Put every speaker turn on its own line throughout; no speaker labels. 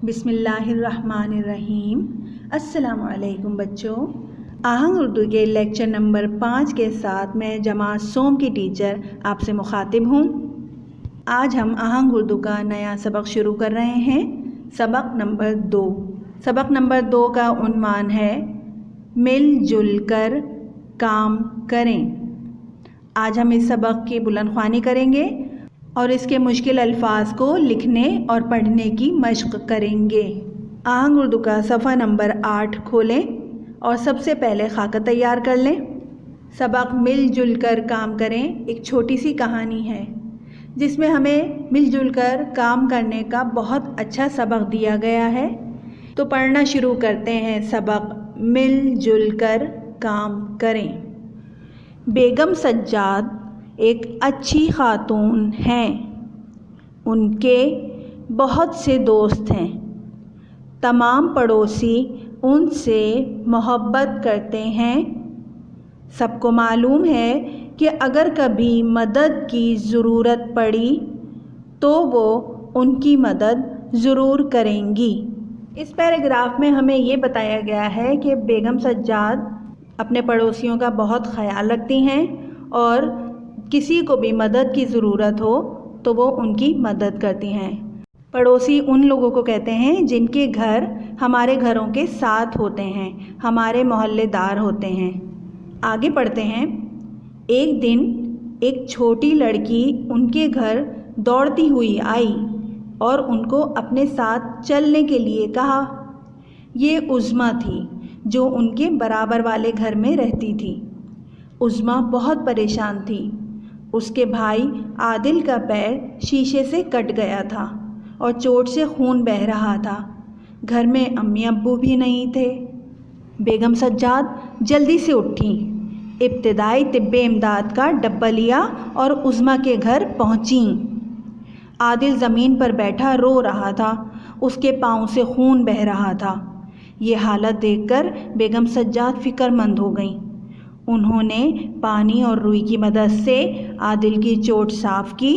بسم اللہ الرحمن الرحیم۔ السلام علیکم بچوں، آہنگ اردو کے لیکچر نمبر 5 کے ساتھ میں جماعت سوم کی ٹیچر آپ سے مخاطب ہوں۔ آج ہم آہنگ اردو کا نیا سبق شروع کر رہے ہیں، سبق نمبر 2۔ سبق نمبر 2 کا عنوان ہے مل جل کر کام کریں۔ آج ہم اس سبق کی بلند خوانی کریں گے اور اس کے مشکل الفاظ کو لکھنے اور پڑھنے کی مشق کریں گے۔ آہنگ اردو کا صفحہ نمبر 8 کھولیں اور سب سے پہلے خاکہ تیار کر لیں۔ سبق مل جل کر کام کریں ایک چھوٹی سی کہانی ہے جس میں ہمیں مل جل کر کام کرنے کا بہت اچھا سبق دیا گیا ہے۔ تو پڑھنا شروع کرتے ہیں۔ سبق مل جل کر کام کریں۔ بیگم سجاد ایک اچھی خاتون ہیں۔ ان کے بہت سے دوست ہیں۔ تمام پڑوسی ان سے محبت کرتے ہیں۔ سب کو معلوم ہے کہ اگر کبھی مدد کی ضرورت پڑی تو وہ ان کی مدد ضرور کریں گی۔ اس پیراگراف میں ہمیں یہ بتایا گیا ہے کہ بیگم سجاد اپنے پڑوسیوں کا بہت خیال رکھتی ہیں اور کسی کو بھی مدد کی ضرورت ہو تو وہ ان کی مدد کرتی ہیں۔ پڑوسی ان لوگوں کو کہتے ہیں جن کے گھر ہمارے گھروں کے ساتھ ہوتے ہیں، ہمارے محلے دار ہوتے ہیں۔ آگے پڑھتے ہیں۔ ایک دن ایک چھوٹی لڑکی ان کے گھر دوڑتی ہوئی آئی اور ان کو اپنے ساتھ چلنے کے لیے کہا۔ یہ عظمیٰ تھی جو ان کے برابر والے گھر میں رہتی تھی۔ عظمیٰ بہت پریشان تھی۔ اس کے بھائی عادل کا پیر شیشے سے کٹ گیا تھا اور چوٹ سے خون بہہ رہا تھا۔ گھر میں امی ابو بھی نہیں تھے۔ بیگم سجاد جلدی سے اٹھیں، ابتدائی طبی امداد کا ڈبہ لیا اور عظمیٰ کے گھر پہنچیں۔ عادل زمین پر بیٹھا رو رہا تھا، اس کے پاؤں سے خون بہہ رہا تھا۔ یہ حالت دیکھ کر بیگم سجاد فکر مند ہو گئیں۔ انہوں نے پانی اور روئی کی مدد سے عادل کی چوٹ صاف کی،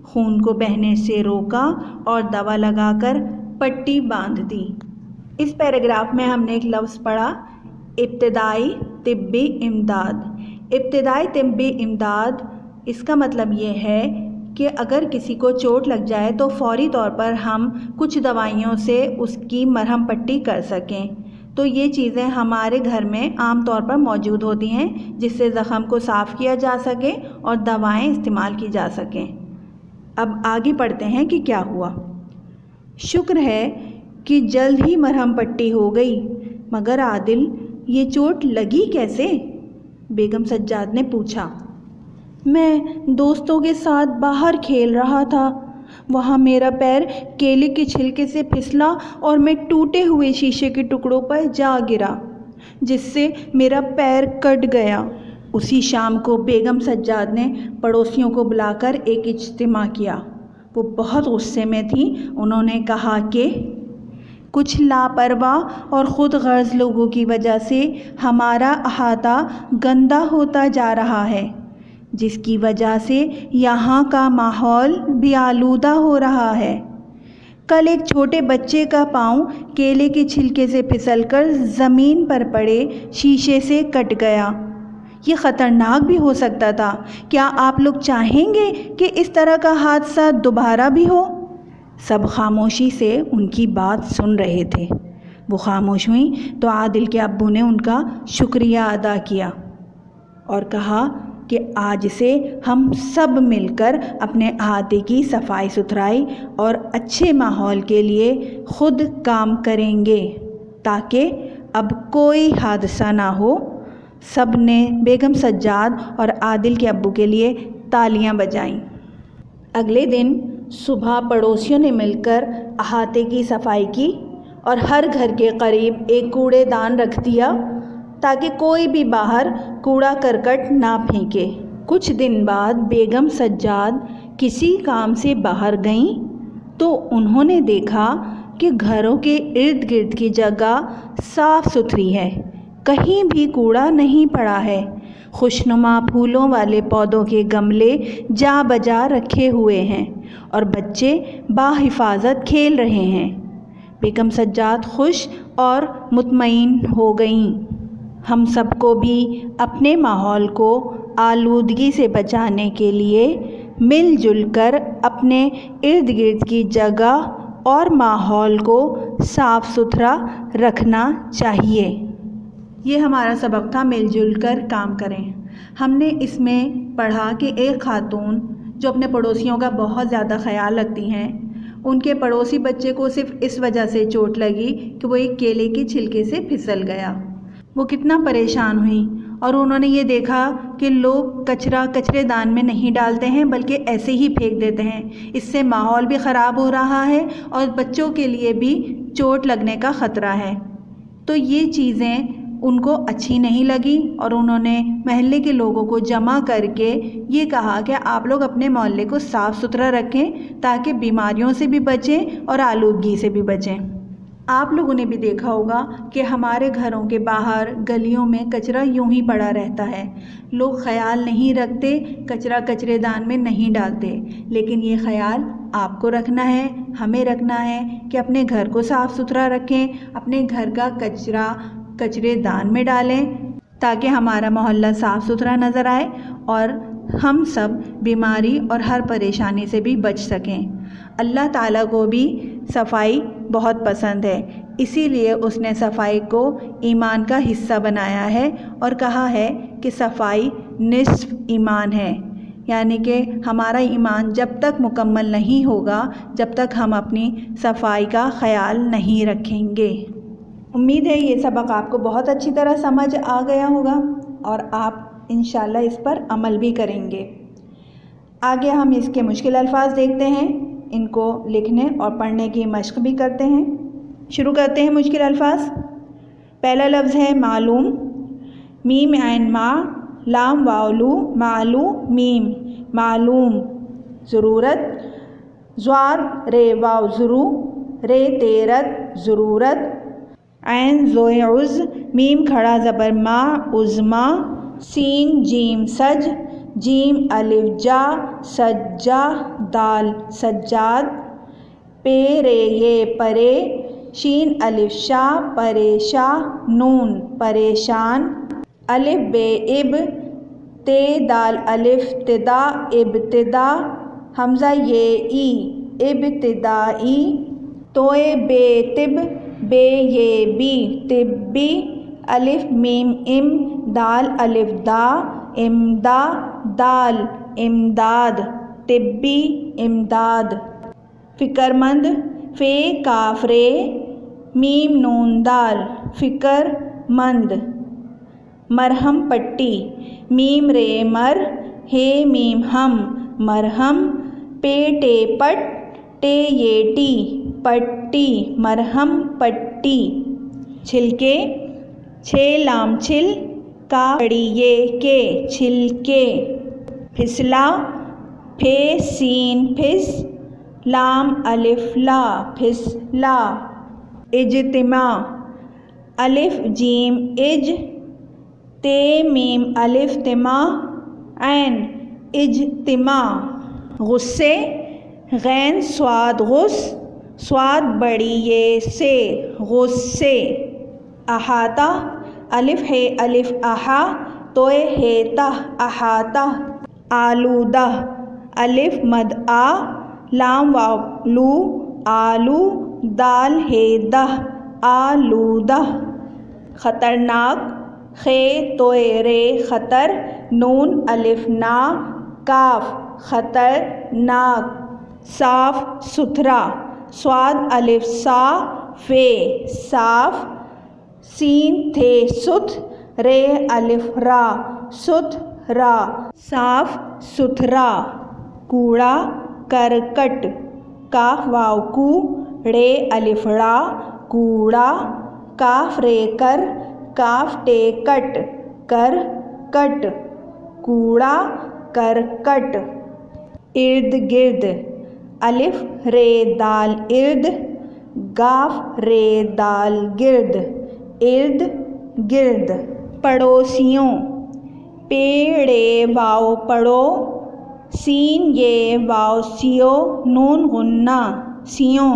خون کو بہنے سے روکا اور دوا لگا کر پٹی باندھ دی۔ اس پیراگراف میں ہم نے ایک لفظ پڑھا، ابتدائی طبی امداد۔ ابتدائی طبی امداد اس کا مطلب یہ ہے کہ اگر کسی کو چوٹ لگ جائے تو فوری طور پر ہم کچھ دوائیوں سے اس کی مرہم پٹی کر سکیں۔ تو یہ چیزیں ہمارے گھر میں عام طور پر موجود ہوتی ہیں جس سے زخم کو صاف کیا جا سکے اور دوائیں استعمال کی جا سکیں۔ اب آگے پڑھتے ہیں کہ کیا ہوا۔ شکر ہے کہ جلد ہی مرہم پٹی ہو گئی، مگر عادل یہ چوٹ لگی کیسے؟ بیگم سجاد نے پوچھا۔ میں دوستوں کے ساتھ باہر کھیل رہا تھا، وہاں میرا پیر کیلے کے چھلکے سے پھسلا اور میں ٹوٹے ہوئے شیشے کے ٹکڑوں پر جا گرا جس سے میرا پیر کٹ گیا۔ اسی شام کو بیگم سجاد نے پڑوسیوں کو بلا کر ایک اجتماع کیا۔ وہ بہت غصے میں تھیں۔ انہوں نے کہا کہ کچھ لاپرواہ اور خود غرض لوگوں کی وجہ سے ہمارا احاطہ گندا ہوتا جا رہا ہے، جس کی وجہ سے یہاں کا ماحول بھی آلودہ ہو رہا ہے۔ کل ایک چھوٹے بچے کا پاؤں کیلے کے چھلکے سے پھسل کر زمین پر پڑے شیشے سے کٹ گیا۔ یہ خطرناک بھی ہو سکتا تھا۔ کیا آپ لوگ چاہیں گے کہ اس طرح کا حادثہ دوبارہ بھی ہو؟ سب خاموشی سے ان کی بات سن رہے تھے۔ وہ خاموش ہوئیں تو عادل کے ابو نے ان کا شکریہ ادا کیا اور کہا کہ آج سے ہم سب مل کر اپنے احاطے کی صفائی ستھرائی اور اچھے ماحول کے لیے خود کام کریں گے تاکہ اب کوئی حادثہ نہ ہو۔ سب نے بیگم سجاد اور عادل کے ابو کے لیے تالیاں بجائیں۔ اگلے دن صبح پڑوسیوں نے مل کر احاطے کی صفائی کی اور ہر گھر کے قریب ایک کوڑے دان رکھ دیا تاکہ کوئی بھی باہر کوڑا کرکٹ نہ پھینکے۔ کچھ دن بعد بیگم سجاد کسی کام سے باہر گئیں تو انہوں نے دیکھا کہ گھروں کے ارد گرد کی جگہ صاف ستھری ہے، کہیں بھی کوڑا نہیں پڑا ہے۔ خوشنما پھولوں والے پودوں کے گملے جا بجا رکھے ہوئے ہیں اور بچے باحفاظت کھیل رہے ہیں۔ بیگم سجاد خوش اور مطمئن ہو گئیں۔ ہم سب کو بھی اپنے ماحول کو آلودگی سے بچانے کے لیے مل جل کر اپنے ارد گرد کی جگہ اور ماحول کو صاف ستھرا رکھنا چاہیے۔ یہ ہمارا سبق تھا، مل جل کر کام کریں۔ ہم نے اس میں پڑھا کہ ایک خاتون جو اپنے پڑوسیوں کا بہت زیادہ خیال رکھتی ہیں، ان کے پڑوسی بچے کو صرف اس وجہ سے چوٹ لگی کہ وہ ایک کیلے کے چھلکے سے پھسل گیا۔ وہ کتنا پریشان ہوئیں اور انہوں نے یہ دیکھا کہ لوگ کچرا کچرے دان میں نہیں ڈالتے ہیں بلکہ ایسے ہی پھینک دیتے ہیں۔ اس سے ماحول بھی خراب ہو رہا ہے اور بچوں کے لیے بھی چوٹ لگنے کا خطرہ ہے۔ تو یہ چیزیں ان کو اچھی نہیں لگی اور انہوں نے محلے کے لوگوں کو جمع کر کے یہ کہا کہ آپ لوگ اپنے محلے کو صاف ستھرا رکھیں تاکہ بیماریوں سے بھی بچیں اور آلودگی سے بھی بچیں۔ آپ لوگوں نے بھی دیکھا ہوگا کہ ہمارے گھروں کے باہر گلیوں میں کچرا یوں ہی پڑا رہتا ہے، لوگ خیال نہیں رکھتے، کچرا کچرے دان میں نہیں ڈالتے، لیکن یہ خیال آپ کو رکھنا ہے، ہمیں رکھنا ہے کہ اپنے گھر کو صاف ستھرا رکھیں، اپنے گھر کا کچرا کچرے دان میں ڈالیں تاکہ ہمارا محلہ صاف ستھرا نظر آئے اور ہم سب بیماری اور ہر پریشانی سے بھی بچ سکیں۔ اللہ تعالیٰ کو بھی صفائی بہت پسند ہے، اسی لیے اس نے صفائی کو ایمان کا حصہ بنایا ہے اور کہا ہے کہ صفائی نصف ایمان ہے، یعنی کہ ہمارا ایمان جب تک مکمل نہیں ہوگا جب تک ہم اپنی صفائی کا خیال نہیں رکھیں گے۔ امید ہے یہ سبق آپ کو بہت اچھی طرح سمجھ آ گیا ہوگا اور آپ انشاءاللہ اس پر عمل بھی کریں گے۔ آگے ہم اس کے مشکل الفاظ دیکھتے ہیں، ان کو لکھنے اور پڑھنے کی مشق بھی کرتے ہیں۔ شروع کرتے ہیں مشکل الفاظ۔ پہلا لفظ ہے معلوم، میم عین ما، لام واو لو، معلوم میم، معلوم۔ ضرورت، ضاد رے واو ضرو، رے تیرت ضرورت، عین زوئے عز، میم کھڑا زبر ما، عظما، سین جیم سج، جیم الف جا، سجا، دال سجاد، پے رے یہ پرے، شین الف شا، پریشا، نون پریشان، الف بے اب، تے دال الف تدا، ابتدا، حمزہ یہ ای، ابتدائی، توئے بے طب، بے یہ بی، طبی، الف میم ام، دال الف دا، امدا، دال امداد، طبی امداد۔ فکر مند، فے کاف رے، میم نون دال، فکر مند۔ مرہم پٹی، میم رے مر، ہے میم ہم، مرہم، پے ٹے پٹ، ٹے یہ ٹی، پٹی، مرہم پٹی۔ چھلکے، چھ لام چھل، کا بڑی یہ کے، چھلکے۔ پھسلا، پھے سین پھس، لام الف لا، پھسلا۔ اجتماع، الف جیم اج، تے میم الف تما، عین اجتماع۔ غصے، غین صاد غس، صاد بڑی یہ سے، غصے۔ احاطہ، الف ہے الف احا، توئے ہے تہ، احاطہ۔ آلودہ، الف مد آ، لام واو لو، آلو، دال ہے دہ، آلودہ۔ خطرناک، خے توئے رے خطر، نون الف نا، کاف خطرناک۔ صاف ستھرا، صاد الف سا، فے صاف، سین تھے ست، رے الف را، ستھرا، صاف ستھرا۔ کوڑا کرکٹ، کاف واو کو، ڑے الف ڑا، کوڑا، کاف رے کر، کاف ٹے کٹ، کرکٹ، کوڑا کرکٹ۔ ارد گرد، الف رے دال ارد، گاف رے دال گرد، ارد گرد۔ پڑوسیوں، پے ڑے واو پڑو، سین یہ واو سیو، نون غنہ، سیوں۔